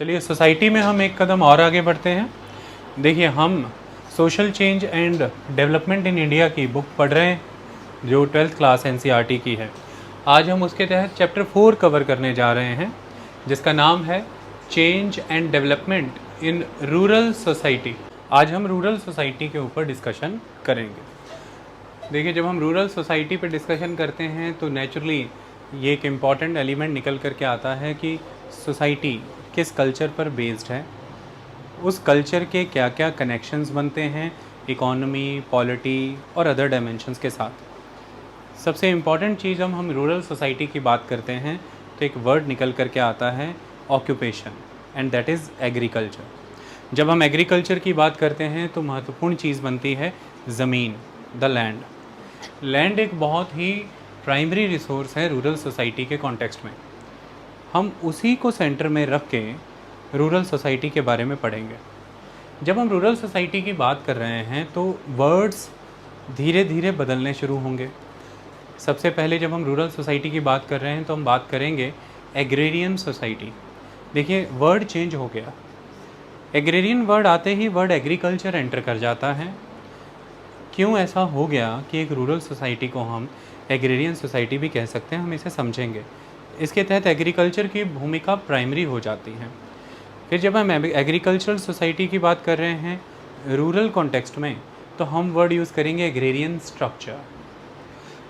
चलिए सोसाइटी में हम एक कदम और आगे बढ़ते हैं। देखिए हम social change and development in India की बुक पढ़ रहे हैं जो 12th क्लास एनसीईआरटी की है। आज हम उसके तहत चैप्टर 4 कवर करने जा रहे हैं जिसका नाम है change and development in rural society. आज हम रूरल सोसाइटी के ऊपर डिस्कशन करेंगे। देखिए जब हम रूरल सोसाइटी पर डिस्कशन करते हैं तो नेचुरली ये एक इम्पॉर्टेंट एलिमेंट निकल कर के आता है कि सोसाइटी किस कल्चर पर बेस्ड है, उस कल्चर के क्या क्या कनेक्शंस बनते हैं इकोनॉमी, पॉलिटी और अदर डायमेंशंस के साथ। सबसे इम्पॉर्टेंट चीज़ हम रूरल सोसाइटी की बात करते हैं तो एक वर्ड निकल कर के आता है occupation, and that is agriculture. जब हम एग्रीकल्चर की बात करते हैं तो महत्वपूर्ण चीज़ बनती है ज़मीन, द लैंड। लैंड एक बहुत ही प्राइमरी रिसोर्स है रूरल सोसाइटी के कॉन्टेक्स्ट में। हम उसी को सेंटर में रख के रूरल सोसाइटी के बारे में पढ़ेंगे। जब हम रूरल सोसाइटी की बात कर रहे हैं तो वर्ड्स धीरे धीरे बदलने शुरू होंगे। सबसे पहले जब हम रूरल सोसाइटी की बात कर रहे हैं तो हम बात करेंगे एग्रेरियन सोसाइटी। देखिए वर्ड चेंज हो गया, एग्रेरियन वर्ड आते ही वर्ड एग्रीकल्चर एंटर कर जाता है। क्यों ऐसा हो गया कि एक रूरल सोसाइटी को हम एग्रेरियन सोसाइटी भी कह सकते हैं, हम इसे समझेंगे। इसके तहत एग्रीकल्चर की भूमिका प्राइमरी हो जाती है। फिर जब हम एग्रीकल्चरल सोसाइटी की बात कर रहे हैं रूरल कॉन्टेक्स्ट में तो हम वर्ड यूज़ करेंगे agrarian structure,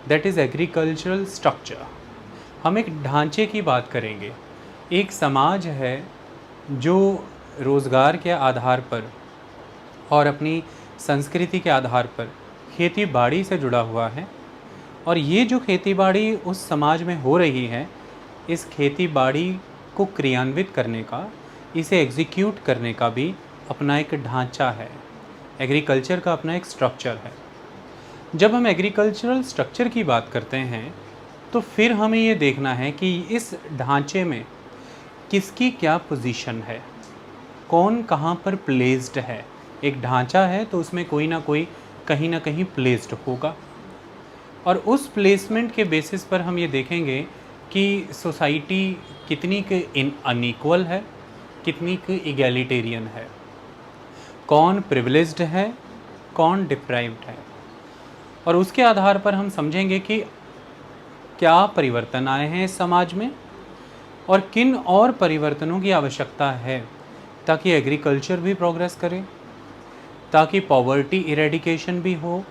that is agricultural structure. हम एक ढांचे की बात करेंगे। एक समाज है जो रोज़गार के आधार पर और अपनी संस्कृति के आधार पर खेती बाड़ी से जुड़ा हुआ है, और ये जो खेती बाड़ी उस समाज में हो रही है, इस खेती बाड़ी को क्रियान्वित करने का, इसे एग्जीक्यूट करने का भी अपना एक ढांचा है। एग्रीकल्चर का अपना एक स्ट्रक्चर है। जब हम एग्रीकल्चरल स्ट्रक्चर की बात करते हैं तो फिर हमें ये देखना है कि इस ढांचे में किसकी क्या पोजीशन है, कौन कहाँ पर प्लेस्ड है। एक ढांचा है तो उसमें कोई ना कोई कहीं ना कहीं प्लेस्ड होगा, और उस प्लेसमेंट के बेसिस पर हम ये देखेंगे कि सोसाइटी कितनी के अनइक्वल है, कितनी की इगैलिटेरियन है, कौन प्रिविलेज्ड है, कौन डिप्राइव्ड है। और उसके आधार पर हम समझेंगे कि क्या परिवर्तन आए हैं इस समाज में और किन और परिवर्तनों की आवश्यकता है ताकि एग्रीकल्चर भी प्रोग्रेस करे, ताकि पॉवर्टी इरेडिकेशन भी हो,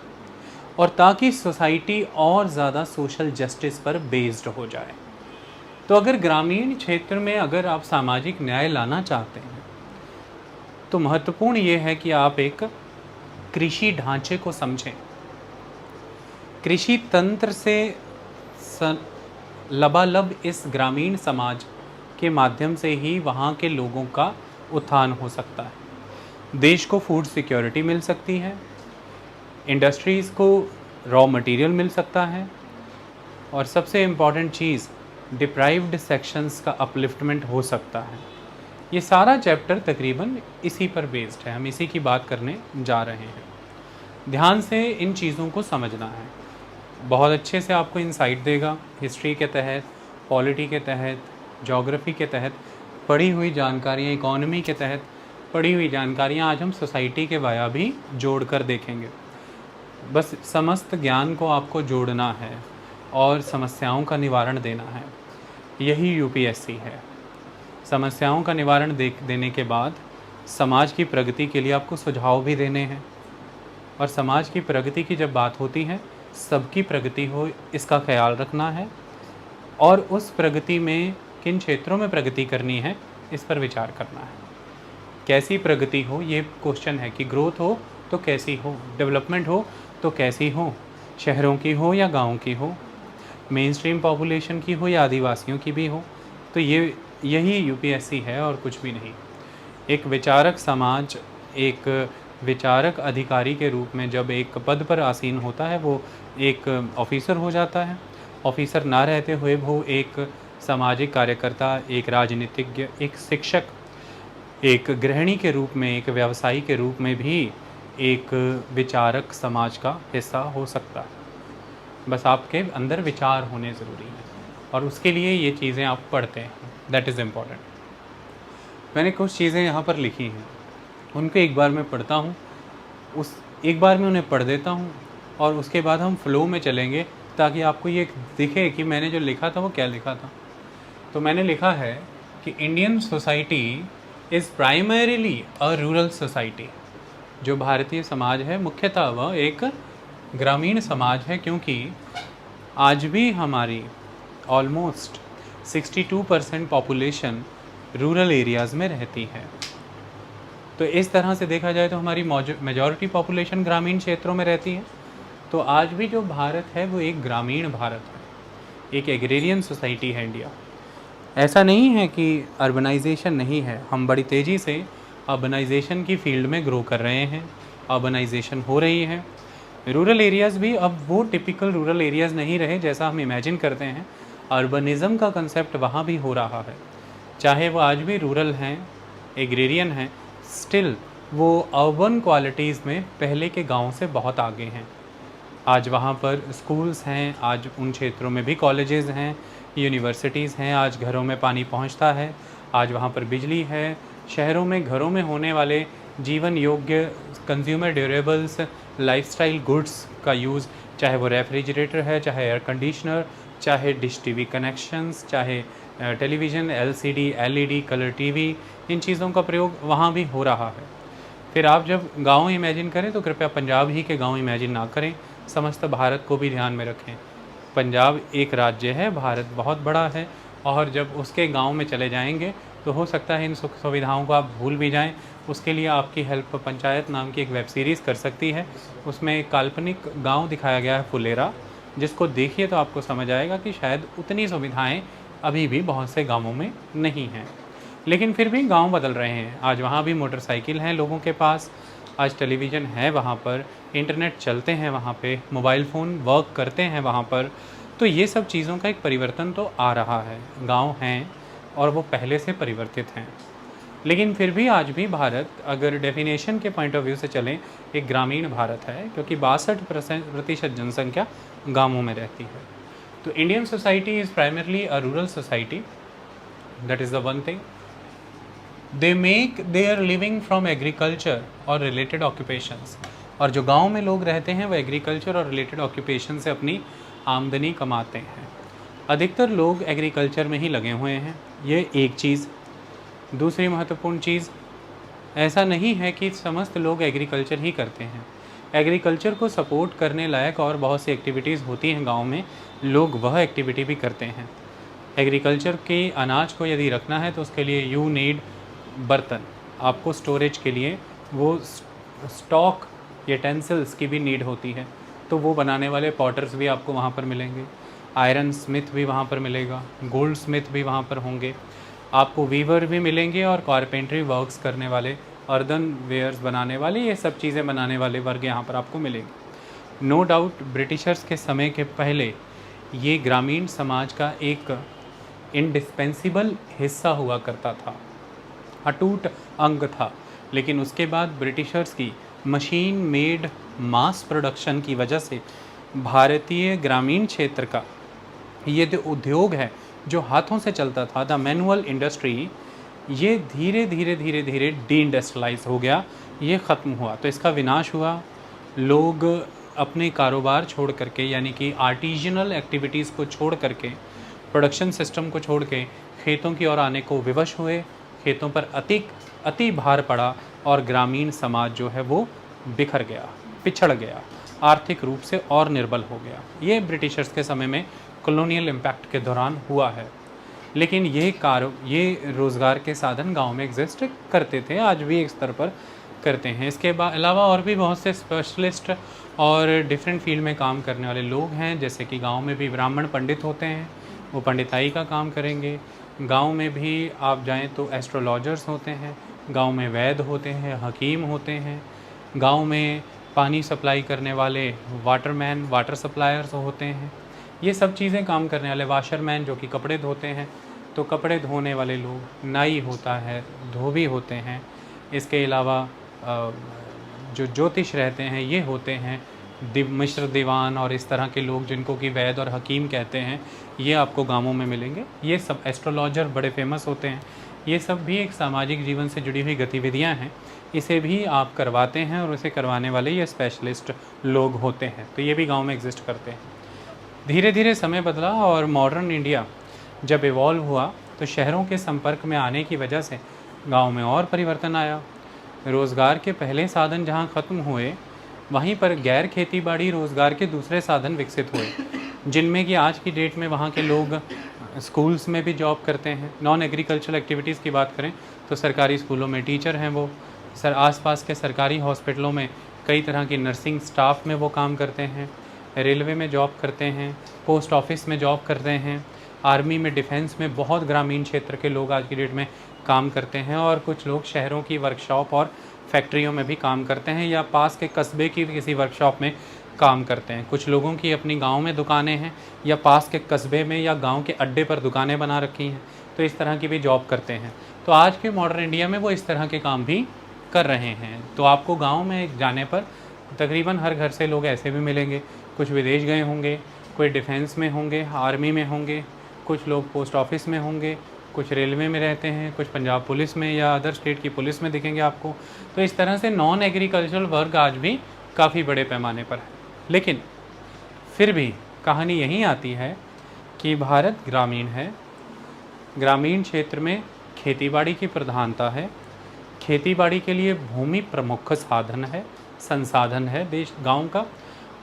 और ताकि सोसाइटी और ज़्यादा सोशल जस्टिस पर बेस्ड हो जाए। तो अगर ग्रामीण क्षेत्र में अगर आप सामाजिक न्याय लाना चाहते हैं तो महत्वपूर्ण ये है कि आप एक कृषि ढांचे को समझें। कृषि तंत्र से लबालब इस ग्रामीण समाज के माध्यम से ही वहाँ के लोगों का उत्थान हो सकता है। देश को फूड सिक्योरिटी मिल सकती है, इंडस्ट्रीज़ को रॉ मटेरियल मिल सकता है, और सबसे इम्पॉर्टेंट चीज़ डिप्राइव्ड सेक्शंस का अपलिफ्टमेंट हो सकता है। ये सारा चैप्टर तकरीबन इसी पर बेस्ड है, हम इसी की बात करने जा रहे हैं। ध्यान से इन चीज़ों को समझना है, बहुत अच्छे से आपको इंसाइट देगा। हिस्ट्री के तहत, पॉलिटी के तहत, ज्योग्राफी के तहत पढ़ी हुई जानकारियाँ, इकोनॉमी के तहत पढ़ी हुई जानकारियाँ आज हम सोसाइटी के वाया भी जोड़ कर देखेंगे। बस समस्त ज्ञान को आपको जोड़ना है और समस्याओं का निवारण देना है। यही यूपीएससी है। समस्याओं का निवारण देने के बाद समाज की प्रगति के लिए आपको सुझाव भी देने हैं, और समाज की प्रगति की जब बात होती है सबकी प्रगति हो इसका ख्याल रखना है, और उस प्रगति में किन क्षेत्रों में प्रगति करनी है इस पर विचार करना है। कैसी प्रगति हो ये क्वेश्चन है कि ग्रोथ हो तो कैसी हो, डेवलपमेंट हो तो कैसी हो, शहरों की हो या गाँव की हो, मेन स्ट्रीम पॉपुलेशन की हो या आदिवासियों की भी हो। तो यही यूपीएससी है और कुछ भी नहीं। एक विचारक समाज, एक विचारक अधिकारी के रूप में जब एक पद पर आसीन होता है वो एक ऑफिसर हो जाता है। ऑफिसर ना रहते हुए वो एक सामाजिक कार्यकर्ता, एक राजनीतिज्ञ, एक शिक्षक, एक गृहिणी के रूप में, एक व्यवसायी के रूप में भी एक विचारक समाज का हिस्सा हो सकता है। बस आपके अंदर विचार होने ज़रूरी है, और उसके लिए ये चीज़ें आप पढ़ते हैं, दैट इज़ इम्पॉर्टेंट। मैंने कुछ चीज़ें यहाँ पर लिखी हैं, उनको एक बार मैं पढ़ता हूँ, उस एक बार में उन्हें पढ़ देता हूँ और उसके बाद हम फ्लो में चलेंगे ताकि आपको ये दिखे कि मैंने जो लिखा था वो क्या लिखा था। तो मैंने लिखा है कि Indian society is primarily a rural society. जो भारतीय समाज है मुख्यतः वह एक ग्रामीण समाज है, क्योंकि आज भी हमारी ऑलमोस्ट 62% पॉपुलेशन रूरल एरियाज़ में रहती है। तो इस तरह से देखा जाए तो हमारी मेजॉरिटी पॉपुलेशन ग्रामीण क्षेत्रों में रहती है। तो आज भी जो भारत है वो एक ग्रामीण भारत है, एक एग्रेरियन सोसाइटी है इंडिया। ऐसा नहीं है कि अर्बनाइजेशन नहीं है, हम बड़ी तेज़ी से अर्बनाइजेशन की फील्ड में ग्रो कर रहे हैं, अर्बनाइजेशन हो रही है। रूरल एरियाज़ भी अब वो टिपिकल रूरल एरियाज़ नहीं रहे जैसा हम इमेजिन करते हैं। अर्बनिज़म का कंसेप्ट वहाँ भी हो रहा है, चाहे वो आज भी रूरल हैं, एग्रेरियन हैं, स्टिल वो अर्बन क्वालिटीज़ में पहले के गाँव से बहुत आगे हैं। आज वहाँ पर स्कूल्स हैं, आज उन क्षेत्रों में भी कॉलेजेस हैं, यूनिवर्सिटीज़ हैं, आज घरों में पानी पहुँचता है, आज वहाँ पर बिजली है। शहरों में घरों में होने वाले जीवन योग्य कंज्यूमर ड्यूरेबल्स, लाइफस्टाइल गुड्स का यूज़, चाहे वो रेफ्रिजरेटर है, चाहे एयर कंडीशनर, चाहे डिश टीवी कनेक्शंस, चाहे television, LCD, LED, colour TV, इन चीज़ों का प्रयोग वहाँ भी हो रहा है। फिर आप जब गाँव इमेजिन करें तो कृपया पंजाब ही के गाँव इमेजिन ना करें, समस्त भारत को भी ध्यान में रखें। पंजाब एक राज्य है, भारत बहुत बड़ा है, और जब उसके गांव में चले जाएंगे तो हो सकता है इन सुख सुविधाओं को आप भूल भी जाएं। उसके लिए आपकी हेल्प पंचायत नाम की एक वेब सीरीज़ कर सकती है। उसमें एक काल्पनिक गांव दिखाया गया है फुलेरा, जिसको देखिए तो आपको समझ आएगा कि शायद उतनी सुविधाएं अभी भी बहुत से गाँवों में नहीं हैं। लेकिन फिर भी गाँव बदल रहे हैं। आज वहाँ भी मोटरसाइकिल हैं लोगों के पास, आज टेलीविज़न है वहाँ पर, इंटरनेट चलते हैं वहाँ पे, मोबाइल फ़ोन वर्क करते हैं वहाँ पर। तो ये सब चीज़ों का एक परिवर्तन तो आ रहा है, गांव हैं और वो पहले से परिवर्तित हैं। लेकिन फिर भी आज भी भारत अगर डेफिनेशन के पॉइंट ऑफ व्यू से चलें, एक ग्रामीण भारत है, क्योंकि 62% जनसंख्या गाँवों में रहती है। तो Indian society is primarily a rural society, that is the one thing. They make their living from agriculture और रिलेटेड ऑक्यूपेशंस। और जो गांव में लोग रहते हैं वो एग्रीकल्चर और रिलेटेड ऑक्यूपेशन से अपनी आमदनी कमाते हैं। अधिकतर लोग एग्रीकल्चर में ही लगे हुए हैं, ये एक चीज़। दूसरी महत्वपूर्ण चीज़, ऐसा नहीं है कि समस्त लोग एग्रीकल्चर ही करते हैं। एग्रीकल्चर को सपोर्ट करने लायक और बहुत सी एक्टिविटीज़ होती हैं गांव में, लोग वह एक्टिविटी भी करते हैं। एग्रीकल्चर के अनाज को यदि रखना है तो उसके लिए यू नीड बर्तन, आपको स्टोरेज के लिए वो स्टॉक यूटेंसिल्स की भी नीड होती है, तो वो बनाने वाले पॉटर्स भी आपको वहाँ पर मिलेंगे, आयरन स्मिथ भी वहाँ पर मिलेगा, गोल्ड स्मिथ भी वहाँ पर होंगे, आपको वीवर भी मिलेंगे और कारपेंट्री वर्क्स करने वाले, अर्दन वेयर्स बनाने वाले, ये सब चीज़ें बनाने वाले वर्ग यहाँ पर आपको मिलेंगे। नो डाउट ब्रिटिशर्स के समय के पहले ये ग्रामीण समाज का एक इंडिस्पेंसिबल हिस्सा हुआ करता था, अटूट अंग था। लेकिन उसके बाद ब्रिटिशर्स की मशीन मेड मास प्रोडक्शन की वजह से भारतीय ग्रामीण क्षेत्र का ये जो उद्योग है जो हाथों से चलता था, द मैनुअल इंडस्ट्री, ये धीरे धीरे धीरे धीरे डी इंडस्ट्रियलाइज हो गया, ये ख़त्म हुआ। तो इसका विनाश हुआ। लोग अपने कारोबार छोड़ करके, यानी कि आर्टिजनल एक्टिविटीज़ को छोड़ करके, प्रोडक्शन सिस्टम को छोड़ के खेतों की ओर आने को विवश हुए। खेतों पर अति भार पड़ा और ग्रामीण समाज जो है वो बिखर गया, पिछड़ गया, आर्थिक रूप से और निर्बल हो गया। ये ब्रिटिशर्स के समय में कॉलोनियल इम्पैक्ट के दौरान हुआ है। लेकिन ये रोज़गार के साधन गांव में एग्जिस्ट करते थे, आज भी एक स्तर पर करते हैं। इसके अलावा और भी बहुत से स्पेशलिस्ट और डिफरेंट फील्ड में काम करने वाले लोग हैं, जैसे कि गांव में भी ब्राह्मण पंडित होते हैं, वो पंडिताई का काम करेंगे। गांव में भी आप जाएं तो एस्ट्रोलॉजर्स होते हैं, गांव में वैद्य होते हैं, हकीम होते हैं, गांव में पानी सप्लाई करने वाले वाटरमैन, वाटर सप्लायर्स होते हैं। ये सब चीज़ें काम करने वाले, वाशरमैन जो कि कपड़े धोते हैं, तो कपड़े धोने वाले लोग, नाई होता है, धोबी होते हैं। इसके अलावा जो ज्योतिष रहते हैं ये होते हैं, मिश्र दीवान और इस तरह के लोग जिनको कि वैद्य और हकीम कहते हैं, ये आपको गांवों में मिलेंगे। ये सब एस्ट्रोलॉजर बड़े फेमस होते हैं। ये सब भी एक सामाजिक जीवन से जुड़ी हुई गतिविधियां हैं, इसे भी आप करवाते हैं और उसे करवाने वाले ये स्पेशलिस्ट लोग होते हैं। तो ये भी गांव में एग्जिस्ट करते हैं। धीरे धीरे समय बदला और मॉडर्न इंडिया जब इवॉल्व हुआ तो शहरों के संपर्क में आने की वजह से गांव में और परिवर्तन आया। रोज़गार के पहले साधन जहां ख़त्म हुए, वहीं पर गैर खेती बाड़ी रोज़गार के दूसरे साधन विकसित हुए, जिनमें कि आज की डेट में वहाँ के लोग स्कूल्स में भी जॉब करते हैं। नॉन एग्रीकल्चरल एक्टिविटीज़ की बात करें तो सरकारी स्कूलों में टीचर हैं वो, आसपास के सरकारी हॉस्पिटलों में कई तरह की नर्सिंग स्टाफ में वो काम करते हैं, रेलवे में जॉब करते हैं, पोस्ट ऑफिस में जॉब करते हैं, आर्मी में, डिफेंस में बहुत ग्रामीण क्षेत्र के लोग आज की डेट में काम करते हैं, और कुछ लोग शहरों की वर्कशॉप और फैक्ट्रियों में भी काम करते हैं या पास के कस्बे की किसी वर्कशॉप में काम करते हैं। कुछ लोगों की अपनी गांव में दुकानें हैं या पास के कस्बे में या गांव के अड्डे पर दुकानें बना रखी हैं, तो इस तरह की भी जॉब करते हैं। तो आज के मॉडर्न इंडिया में वो इस तरह के काम भी कर रहे हैं। तो आपको गांव में जाने पर तकरीबन हर घर से लोग ऐसे भी मिलेंगे, कुछ विदेश गए होंगे, कोई डिफेंस में होंगे, आर्मी में होंगे, कुछ लोग पोस्ट ऑफिस में होंगे, कुछ रेलवे में रहते हैं, कुछ पंजाब पुलिस में या अदर स्टेट की पुलिस में दिखेंगे आपको। तो इस तरह से नॉन एग्रीकल्चरल वर्क आज भी काफ़ी बड़े पैमाने पर है। लेकिन फिर भी कहानी यहीं आती है कि भारत ग्रामीण है, ग्रामीण क्षेत्र में खेतीबाड़ी की प्रधानता है, खेतीबाड़ी के लिए भूमि प्रमुख साधन है, संसाधन है देश गांव का,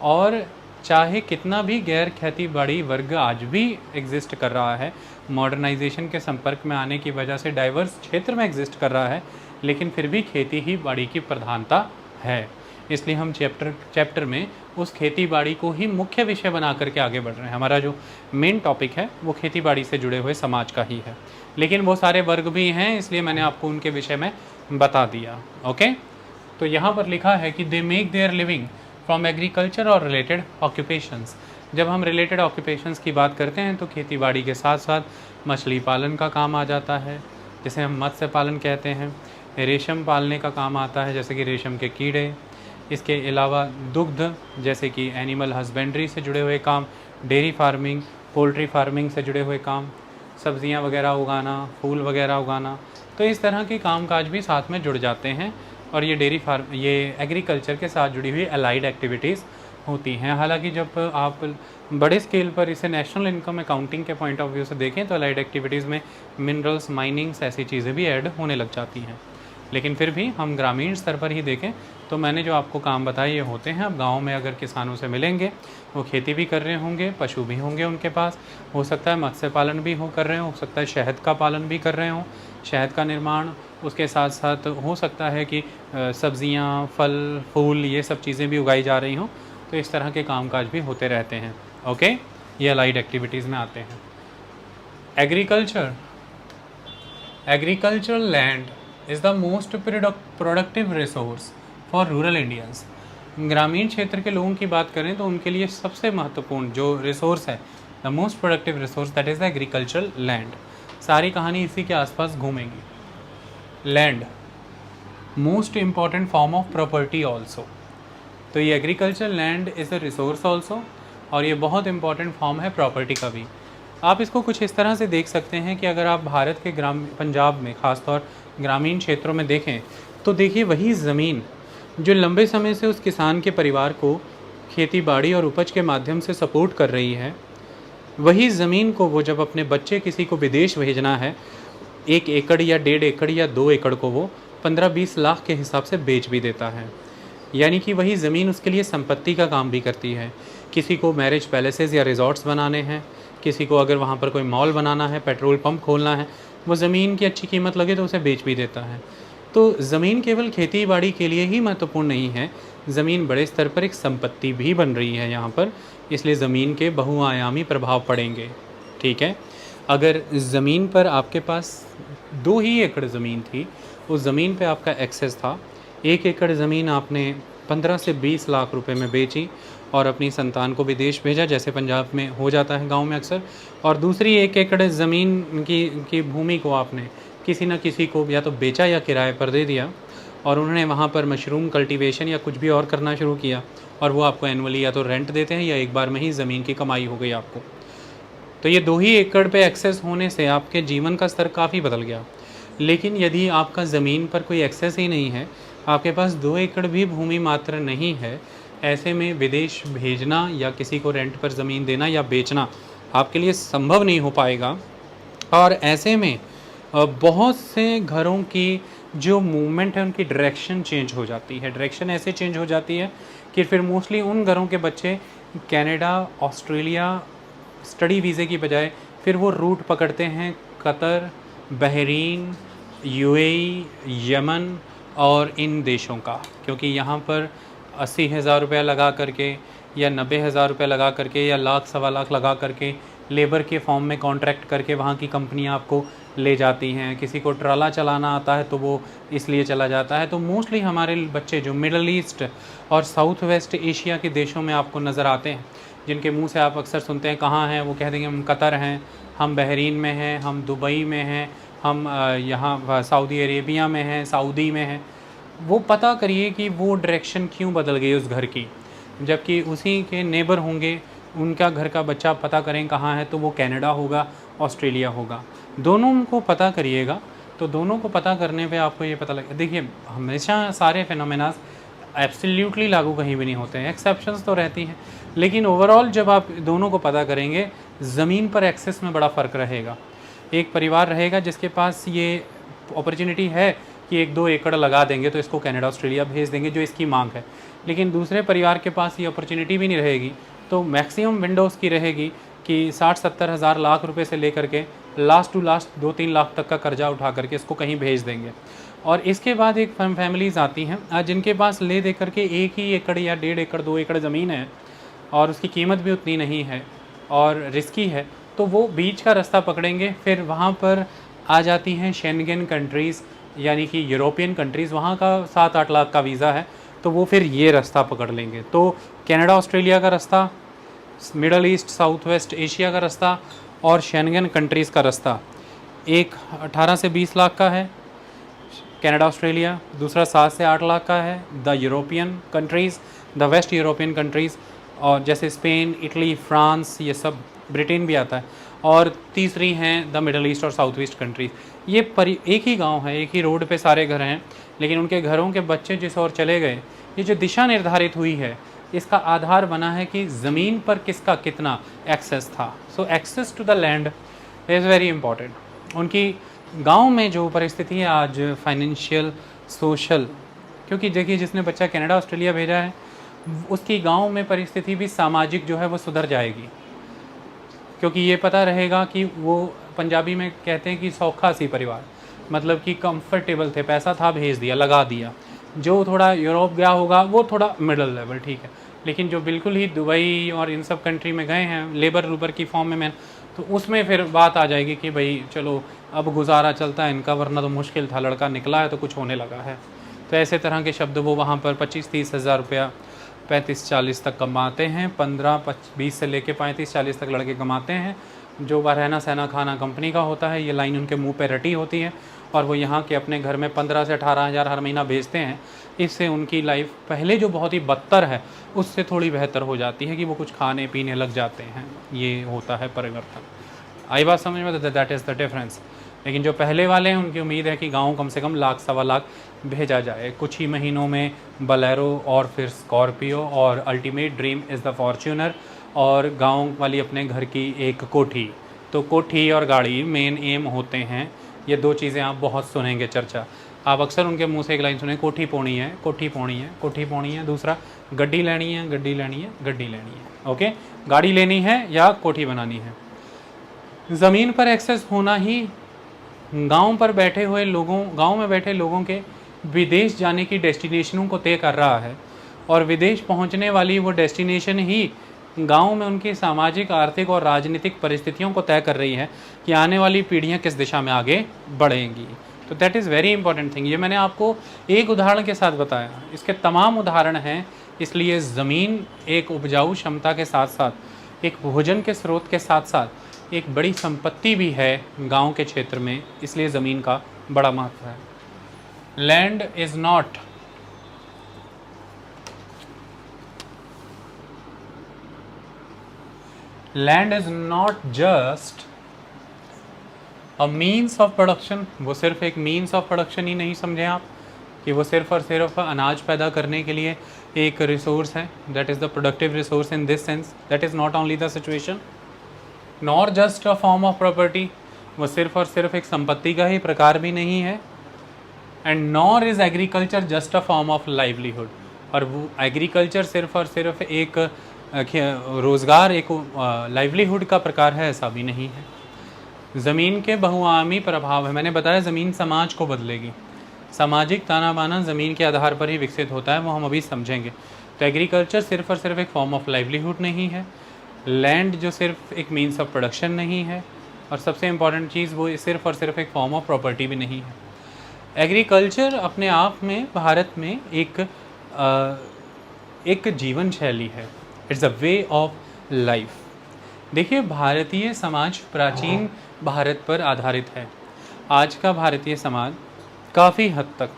और चाहे कितना भी गैर खेतीबाड़ी वर्ग आज भी एग्जिस्ट कर रहा है, मॉडर्नाइजेशन के संपर्क में आने की वजह से डाइवर्स क्षेत्र में एग्जिस्ट कर रहा है, लेकिन फिर भी खेती ही बाड़ी की प्रधानता है। इसलिए हम चैप्टर में उस खेती बाड़ी को ही मुख्य विषय बना करके आगे बढ़ रहे हैं। हमारा जो मेन टॉपिक है वो खेती बाड़ी से जुड़े हुए समाज का ही है, लेकिन वो सारे वर्ग भी हैं, इसलिए मैंने आपको उनके विषय में बता दिया। ओके, तो यहाँ पर लिखा है कि they make their living from agriculture और रिलेटेड ऑक्यूपेशंस। जब हम रिलेटेड ऑक्यूपेशंस की बात करते हैं तो खेती बाड़ी के साथ साथ मछली पालन का काम आ जाता है, जिसे हम मत्स्य पालन कहते हैं, रेशम पालने का काम आता है जैसे कि रेशम के कीड़े, इसके अलावा दुग्ध जैसे कि एनिमल हस्बेंड्री से जुड़े हुए काम, डेयरी फार्मिंग, पोल्ट्री फार्मिंग से जुड़े हुए काम, सब्जियां वगैरह उगाना, फूल वगैरह उगाना, तो इस तरह के कामकाज भी साथ में जुड़ जाते हैं। और ये एग्रीकल्चर के साथ जुड़ी हुई अलाइड एक्टिविटीज़ होती हैं। हालांकि जब आप बड़े स्केल पर इसे नेशनल इनकम अकाउंटिंग के पॉइंट ऑफ व्यू से देखें तो अलाइड एक्टिविटीज़ में मिनरल्स, माइनिंग्स, ऐसी चीज़ें भी ऐड होने लग जाती हैं। लेकिन फिर भी हम ग्रामीण स्तर पर ही देखें तो मैंने जो आपको काम बताए ये होते हैं। अब गाँव में अगर किसानों से मिलेंगे, वो खेती भी कर रहे होंगे, पशु भी होंगे उनके पास, हो सकता है मत्स्य पालन भी कर रहे हो सकता है शहद का पालन भी कर रहे हों, शहद का निर्माण, उसके साथ साथ हो सकता है कि सब्जियां, फल, फूल, ये सब चीज़ें भी उगाई जा रही हों। तो इस तरह के कामकाज भी होते रहते हैं। ओके, ये अलाइड एक्टिविटीज़ में आते हैं। Agricultural land is the most productive resource for rural Indians. ग्रामीण क्षेत्र के लोगों की बात करें तो उनके लिए सबसे महत्वपूर्ण जो रिसोर्स है, the most productive resource, that is the agricultural land. सारी कहानी इसी के आसपास घूमेंगी। Land most important form of property also. तो ये agriculture land is a resource also, और ये बहुत इंपॉर्टेंट फॉर्म है प्रॉपर्टी का भी। आप इसको कुछ इस तरह से देख सकते हैं कि अगर आप भारत के पंजाब में ख़ासतौर ग्रामीण क्षेत्रों में देखें तो देखिए वही ज़मीन जो लंबे समय से उस किसान के परिवार को खेती बाड़ी और उपज के माध्यम से सपोर्ट कर रही है, वही ज़मीन को वो जब अपने बच्चे किसी को विदेश भेजना है, 1 एकड़ या 1.5 एकड़ या 2 एकड़ को वो 15-20 लाख के हिसाब से बेच भी देता है। यानी कि वही ज़मीन उसके लिए संपत्ति का काम भी करती है। किसी को मैरिज पैलेसेस या रिजॉर्ट्स बनाने हैं, किसी को अगर वहाँ पर कोई मॉल बनाना है, पेट्रोल पंप खोलना है, वो ज़मीन की अच्छी कीमत लगे तो उसे बेच भी देता है। तो ज़मीन केवल खेती बाड़ी के लिए ही महत्वपूर्ण नहीं है, ज़मीन बड़े स्तर पर एक संपत्ति भी बन रही है यहाँ पर, इसलिए ज़मीन के बहुआयामी प्रभाव पड़ेंगे। ठीक है, अगर ज़मीन पर आपके पास 2 ही एकड़ ज़मीन थी, उस ज़मीन पे आपका एक्सेस था, 1 एकड़ ज़मीन आपने 15 से 20 लाख रुपए में बेची और अपनी संतान को विदेश भेजा, जैसे पंजाब में हो जाता है, गांव में अक्सर, और दूसरी 1 एकड़ ज़मीन की भूमि को आपने किसी न किसी को या तो बेचा या किराए पर दे दिया, और उन्होंने वहाँ पर मशरूम कल्टीवेशन या कुछ भी और करना शुरू किया, और वो आपको एनुअली या तो रेंट देते हैं या एक बार में ही ज़मीन की कमाई हो गई आपको। तो ये 2 ही एकड़ पे एक्सेस होने से आपके जीवन का स्तर काफ़ी बदल गया। लेकिन यदि आपका ज़मीन पर कोई एक्सेस ही नहीं है, आपके पास 2 एकड़ भी भूमि मात्र नहीं है, ऐसे में विदेश भेजना या किसी को रेंट पर ज़मीन देना या बेचना आपके लिए संभव नहीं हो पाएगा। और ऐसे में बहुत से घरों की जो मूवमेंट है उनकी डायरेक्शन चेंज हो जाती है। डायरेक्शन ऐसे चेंज हो जाती है कि फिर मोस्टली उन घरों के बच्चे कनाडा, ऑस्ट्रेलिया स्टडी वीज़े की बजाय फिर वो रूट पकड़ते हैं कतर, बहरीन, यूएई, यमन और इन देशों का, क्योंकि यहाँ पर 80,000 रुपया लगा करके या 90,000 रुपया लगा करके या लाख सवा लाख लगा करके लेबर के फॉर्म में कॉन्ट्रैक्ट करके वहाँ की कंपनियाँ आपको ले जाती हैं। किसी को ट्राला चलाना आता है तो वो इसलिए चला जाता है। तो मोस्टली हमारे बच्चे जो मिडल ईस्ट और साउथ वेस्ट एशिया के देशों में आपको नज़र आते हैं, जिनके मुंह से आप अक्सर सुनते हैं कहाँ हैं, वो कह देंगे हम कतर हैं, हम बहरीन में हैं, हम दुबई में हैं, हम यहाँ सऊदी अरेबिया में हैं, सऊदी में हैं। वो पता करिए कि वो डायरेक्शन क्यों बदल गई उस घर की, जबकि उसी के नेबर होंगे, उनका घर का बच्चा पता करें कहाँ है तो वो कनाडा होगा, ऑस्ट्रेलिया होगा। दोनों को पता करिएगा, तो दोनों को पता करने पे आपको ये पता लगे। देखिए, हमेशा सारे फिनोमेनास एब्सोल्युटली लागू कहीं भी नहीं होते हैं, एक्सेप्शंस तो रहती हैं, लेकिन ओवरऑल जब आप दोनों को पता करेंगे, ज़मीन पर एक्सेस में बड़ा फ़र्क रहेगा। एक परिवार रहेगा जिसके पास ये अपॉर्चुनिटी है कि 1-2 एकड़ लगा देंगे तो इसको कनाडा, ऑस्ट्रेलिया भेज देंगे जो इसकी मांग है, लेकिन दूसरे परिवार के पास ये अपॉर्चुनिटी भी नहीं रहेगी, तो मैक्सिमम विंडोज़ की रहेगी कि 60-70 हज़ार लाख रुपए से लेकर के लास्ट टू लास्ट 2-3 लाख तक का कर्जा उठा करके इसको कहीं भेज देंगे। और इसके बाद एक फैमिलीज़ आती हैं जिनके पास ले दे करके 1 ही एकड़ या 1.5 एकड़ 2 एकड़ ज़मीन है और उसकी कीमत भी उतनी नहीं है और रिस्की है, तो वो बीच का रास्ता पकड़ेंगे। फिर वहाँ पर आ जाती हैं शेंगेन कंट्रीज़, यानी कि यूरोपियन कंट्रीज़, वहाँ का 7-8 लाख का वीज़ा है, तो वो फिर ये रास्ता पकड़ लेंगे। तो कनाडा, ऑस्ट्रेलिया का रास्ता, middle east, south west Asia का रास्ता और शेंगेन कंट्रीज़ का रास्ता, एक 18 से 20 लाख का है कनाडा, ऑस्ट्रेलिया, दूसरा 7 से 8 लाख का है the European countries, the waste European countries, और जैसे स्पेन, इटली, फ्रांस, ये सब, ब्रिटेन भी आता है, और तीसरी हैं द मिडल ईस्ट और साउथ वेस्ट कंट्रीज़। ये एक ही गांव है, एक ही रोड पे सारे घर हैं, लेकिन उनके घरों के बच्चे जिस ओर चले गए, ये जो दिशा निर्धारित हुई है इसका आधार बना है कि ज़मीन पर किसका कितना एक्सेस था। So access to the land is very important. उनकी गांव में जो परिस्थिति है आज फाइनेंशियल, सोशल, क्योंकि देखिए जिसने बच्चा कनाडा, ऑस्ट्रेलिया भेजा है उसकी गांव में परिस्थिति भी सामाजिक जो है वो सुधर जाएगी, क्योंकि ये पता रहेगा कि वो, पंजाबी में कहते हैं कि सौखा सी परिवार, मतलब कि कंफर्टेबल थे, पैसा था, भेज दिया, लगा दिया। जो थोड़ा यूरोप गया होगा वो थोड़ा मिडल लेवल, ठीक है, लेकिन जो बिल्कुल ही दुबई और इन सब कंट्री में गए हैं लेबर की फॉर्म में, तो उसमें फिर बात आ जाएगी कि भाई चलो अब गुजारा चलता है इनका, वरना तो मुश्किल था, लड़का निकला है तो कुछ होने लगा है। तो ऐसे तरह के शब्द वो वहाँ पर 25-30 हज़ार रुपया 35-40 तक कमाते हैं, 15-20 से लेके 35-40 तक लड़के कमाते हैं। जो वह रहना सहना खाना कंपनी का होता है, ये लाइन उनके मुंह पे रटी होती है और वो यहाँ के अपने घर में 15 से 18 हज़ार हर महीना भेजते हैं। इससे उनकी लाइफ पहले जो बहुत ही बदतर है उससे थोड़ी बेहतर हो जाती है कि वो कुछ खाने पीने लग जाते हैं। ये होता है परिवर्तन। आई बात समझ में? तो दैट इज़ द डिफरेंस। लेकिन जो पहले वाले हैं उनकी उम्मीद है कि गाँव कम से कम लाख सवा लाख भेजा जाए, कुछ ही महीनों में बलेरो और फिर स्कॉर्पियो और ultimate dream is the Fortuner, और गांव वाली अपने घर की एक कोठी। तो कोठी और गाड़ी मेन एम होते हैं। ये दो चीज़ें आप बहुत सुनेंगे चर्चा, आप अक्सर उनके मुंह से एक लाइन सुने, कोठी पोणी है, कोठी पोणी है, कोठी पोणी है। दूसरा, गड्डी लेनी है, गड्डी लेनी है, गड्डी लेनी है। ओके, गाड़ी लेनी है या कोठी बनानी है। ज़मीन पर एक्सेस होना ही गांव पर बैठे हुए लोगों, गांव में बैठे लोगों के विदेश जाने की डेस्टिनेशनों को तय कर रहा है, और विदेश पहुंचने वाली वो डेस्टिनेशन ही गांव में उनकी सामाजिक, आर्थिक और राजनीतिक परिस्थितियों को तय कर रही है कि आने वाली पीढ़ियां किस दिशा में आगे बढ़ेंगी। तो that is very important thing. ये मैंने आपको एक उदाहरण के साथ बताया, इसके तमाम उदाहरण हैं। इसलिए ज़मीन एक उपजाऊ क्षमता के साथ साथ एक भोजन के स्रोत के साथ साथ एक बड़ी संपत्ति भी है गांव के क्षेत्र में, इसलिए ज़मीन का बड़ा महत्व है। Land is not Land is not just अब मीन्स ऑफ प्रोडक्शन, वो सिर्फ एक मीन्स ऑफ प्रोडक्शन ही नहीं समझें आप कि वो सिर्फ और सिर्फ अनाज पैदा करने के लिए एक रिसोर्स है, that is the productive resource in this sense, that is not only the situation nor just a form of property, वो सिर्फ और सिर्फ एक संपत्ति का ही प्रकार भी नहीं है, and nor is agriculture just a form of livelihood, और वो एग्रीकल्चर सिर्फ और सिर्फ एक रोज़गार, एक लाइवलीहुड का प्रकार है, ऐसा भी नहीं है। ज़मीन के बहुआयामी प्रभाव है, मैंने बताया ज़मीन समाज को बदलेगी, सामाजिक ताना बाना ज़मीन के आधार पर ही विकसित होता है, वो हम अभी समझेंगे। तो एग्रीकल्चर सिर्फ और सिर्फ एक फॉर्म ऑफ लाइवलीहुड नहीं है, लैंड जो सिर्फ एक मीन्स ऑफ प्रोडक्शन नहीं है, और सबसे इम्पॉर्टेंट चीज़ वो सिर्फ और सिर्फ एक फॉर्म ऑफ प्रॉपर्टी भी नहीं है। एग्रीकल्चर अपने आप में भारत में एक जीवन शैली है, it's a way of life. देखिए, भारतीय समाज प्राचीन भारत पर आधारित है। आज का भारतीय समाज काफ़ी हद तक,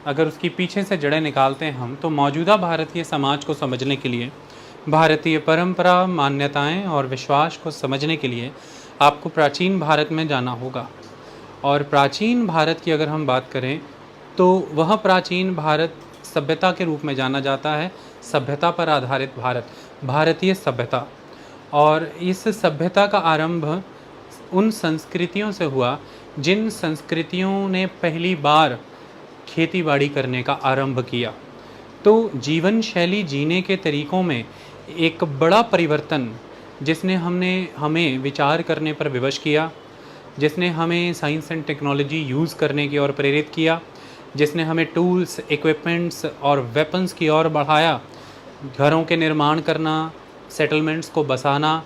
अगर उसकी पीछे से जड़ें निकालते हैं हम, तो मौजूदा भारतीय समाज को समझने के लिए, भारतीय परंपरा, मान्यताएं और विश्वास को समझने के लिए आपको प्राचीन भारत में जाना होगा। और प्राचीन भारत की अगर हम बात करें तो वह प्राचीन भारत सभ्यता के रूप में जाना जाता है, सभ्यता पर आधारित भारत, भारतीय सभ्यता। और इस सभ्यता का आरंभ उन संस्कृतियों से हुआ जिन संस्कृतियों ने पहली बार खेतीबाड़ी करने का आरंभ किया। तो जीवन शैली, जीने के तरीक़ों में एक बड़ा परिवर्तन जिसने हमें विचार करने पर विवश किया, जिसने हमें साइंस एंड टेक्नोलॉजी यूज़ करने की ओर प्रेरित किया, जिसने हमें टूल्स, इक्विपमेंट्स और वेपन्स की ओर बढ़ाया, घरों के निर्माण करना, सेटलमेंट्स को बसाना,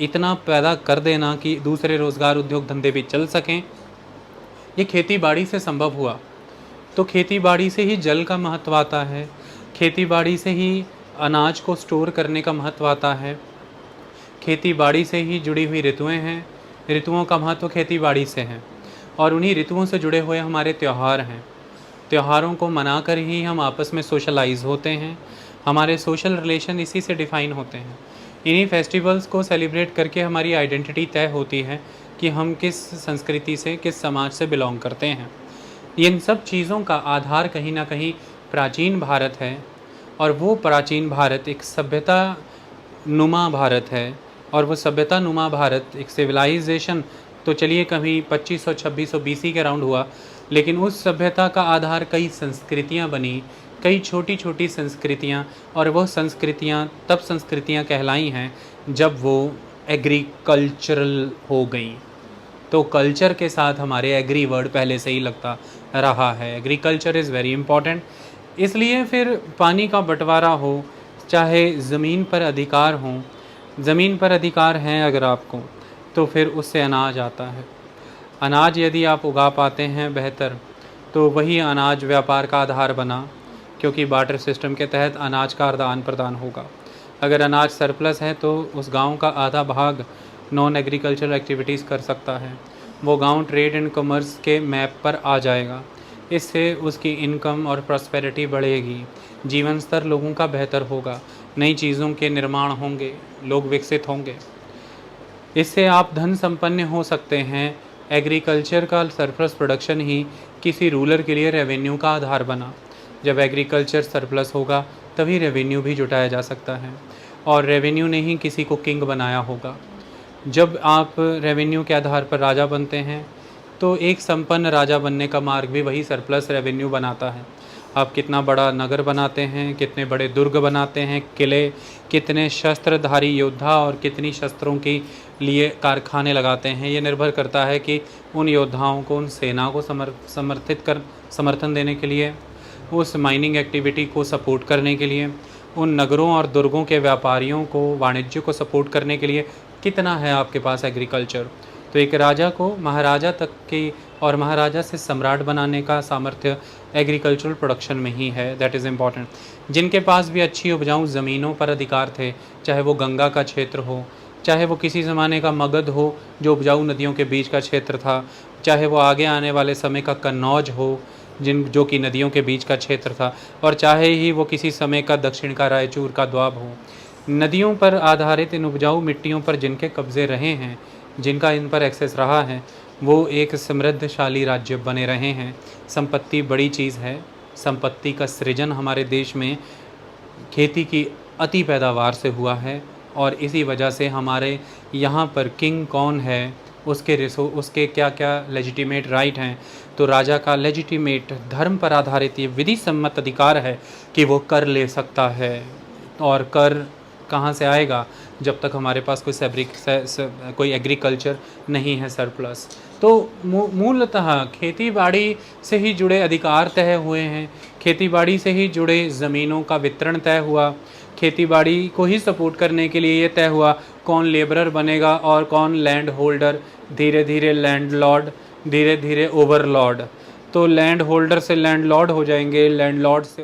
इतना पैदा कर देना कि दूसरे रोज़गार, उद्योग धंधे भी चल सकें, ये खेतीबाड़ी से संभव हुआ। तो खेतीबाड़ी से ही जल का महत्व आता है, खेतीबाड़ी से ही अनाज को स्टोर करने का महत्व आता है, खेतीबाड़ी से ही जुड़ी हुई ऋतुएं हैं, ऋतुओं का महत्व खेतीबाड़ी से है, और उन्हीं ऋतुओं से जुड़े हुए हमारे त्यौहार हैं। त्योहारों को मनाकर ही हम आपस में सोशलाइज होते हैं, हमारे सोशल रिलेशन इसी से डिफ़ाइन होते हैं। इन्हीं फेस्टिवल्स को सेलिब्रेट करके हमारी आइडेंटिटी तय होती है कि हम किस संस्कृति से, किस समाज से बिलोंग करते हैं। इन सब चीज़ों का आधार कहीं ना कहीं प्राचीन भारत है, और वो प्राचीन भारत एक सभ्यता नुमा भारत है। और वो सभ्यता नुमा भारत, एक सिविलाइजेशन, तो चलिए कभी 2500-2600 BC के अराउंड हुआ, लेकिन उस सभ्यता का आधार कई संस्कृतियाँ बनी, कई छोटी छोटी संस्कृतियाँ, और वह संस्कृतियाँ तब संस्कृतियाँ कहलाई हैं जब वो एग्रीकल्चरल हो गई। तो कल्चर के साथ हमारे एग्री वर्ड पहले से ही लगता रहा है, एग्रीकल्चर इज़ वेरी इम्पॉर्टेंट। इसलिए फिर पानी का बंटवारा हो, चाहे ज़मीन पर अधिकार हो, ज़मीन पर अधिकार हैं अगर आपको, तो फिर उससे अनाज आता है। अनाज यदि आप उगा पाते हैं बेहतर, तो वही अनाज व्यापार का आधार बना, क्योंकि बार्टर सिस्टम के तहत अनाज का आदान प्रदान होगा। अगर अनाज सरप्लस है तो उस गांव का आधा भाग नॉन एग्रीकल्चरल एक्टिविटीज़ कर सकता है, वो गांव ट्रेड एंड कॉमर्स के मैप पर आ जाएगा। इससे उसकी इनकम और प्रॉस्पेरिटी बढ़ेगी, जीवन स्तर लोगों का बेहतर होगा, नई चीज़ों के निर्माण होंगे, लोग विकसित होंगे। इससे आप धन संपन्न हो सकते हैं। एग्रीकल्चर का सरप्लस प्रोडक्शन ही किसी रूलर के लिए रेवेन्यू का आधार बना। जब एग्रीकल्चर सरप्लस होगा तभी रेवेन्यू भी जुटाया जा सकता है, और रेवेन्यू ने ही किसी को किंग बनाया होगा। जब आप रेवेन्यू के आधार पर राजा बनते हैं तो एक संपन्न राजा बनने का मार्ग भी वही सरप्लस रेवेन्यू बनाता है। आप कितना बड़ा नगर बनाते हैं, कितने बड़े दुर्ग बनाते हैं, किले, कितने शस्त्रधारी योद्धा और कितनी शस्त्रों के लिए कारखाने लगाते हैं, ये निर्भर करता है कि उन योद्धाओं को, उन सेना को समर्थन देने के लिए, उस माइनिंग एक्टिविटी को सपोर्ट करने के लिए, उन नगरों और दुर्गों के व्यापारियों को, वाणिज्य को सपोर्ट करने के लिए कितना है आपके पास एग्रीकल्चर। तो एक राजा को महाराजा तक की और महाराजा से सम्राट बनाने का सामर्थ्य एग्रीकल्चरल प्रोडक्शन में ही है, दैट इज़ इम्पॉर्टेंट। जिनके पास भी अच्छी उपजाऊ ज़मीनों पर अधिकार थे, चाहे वो गंगा का क्षेत्र हो, चाहे वो किसी ज़माने का मगध हो जो उपजाऊ नदियों के बीच का क्षेत्र था, चाहे वो आगे आने वाले समय का कन्नौज हो जो कि नदियों के बीच का क्षेत्र था, और चाहे ही वो किसी समय का दक्षिण का रायचूर का द्वाब हो। नदियों पर आधारित इन उपजाऊ मिट्टियों पर जिनके कब्ज़े रहे हैं, जिनका इन पर एक्सेस रहा है, वो एक समृद्धशाली राज्य बने रहे हैं। संपत्ति बड़ी चीज़ है। संपत्ति का सृजन हमारे देश में खेती की अति पैदावार से हुआ है और इसी वजह से हमारे यहाँ पर किंग कौन है, उसके क्या क्या लेजिटिमेट राइट हैं। तो राजा का लेजिटिमेट धर्म पर आधारित ये विधि सम्मत अधिकार है कि वो कर ले सकता है। और कर कहाँ से आएगा जब तक हमारे पास कोई एग्रीकल्चर नहीं है सरप्लस। तो मूलतः खेती बाड़ी से ही जुड़े अधिकार तय हुए हैं, खेती बाड़ी से ही जुड़े ज़मीनों का वितरण तय हुआ, खेती बाड़ी को ही सपोर्ट करने के लिए ये तय हुआ कौन लेबरर बनेगा और कौन लैंड होल्डर, धीरे धीरे लैंडलॉर्ड, धीरे धीरे ओवरलॉर्ड। तो लैंड होल्डर से लैंडलॉर्ड हो जाएंगे, लैंडलॉर्ड से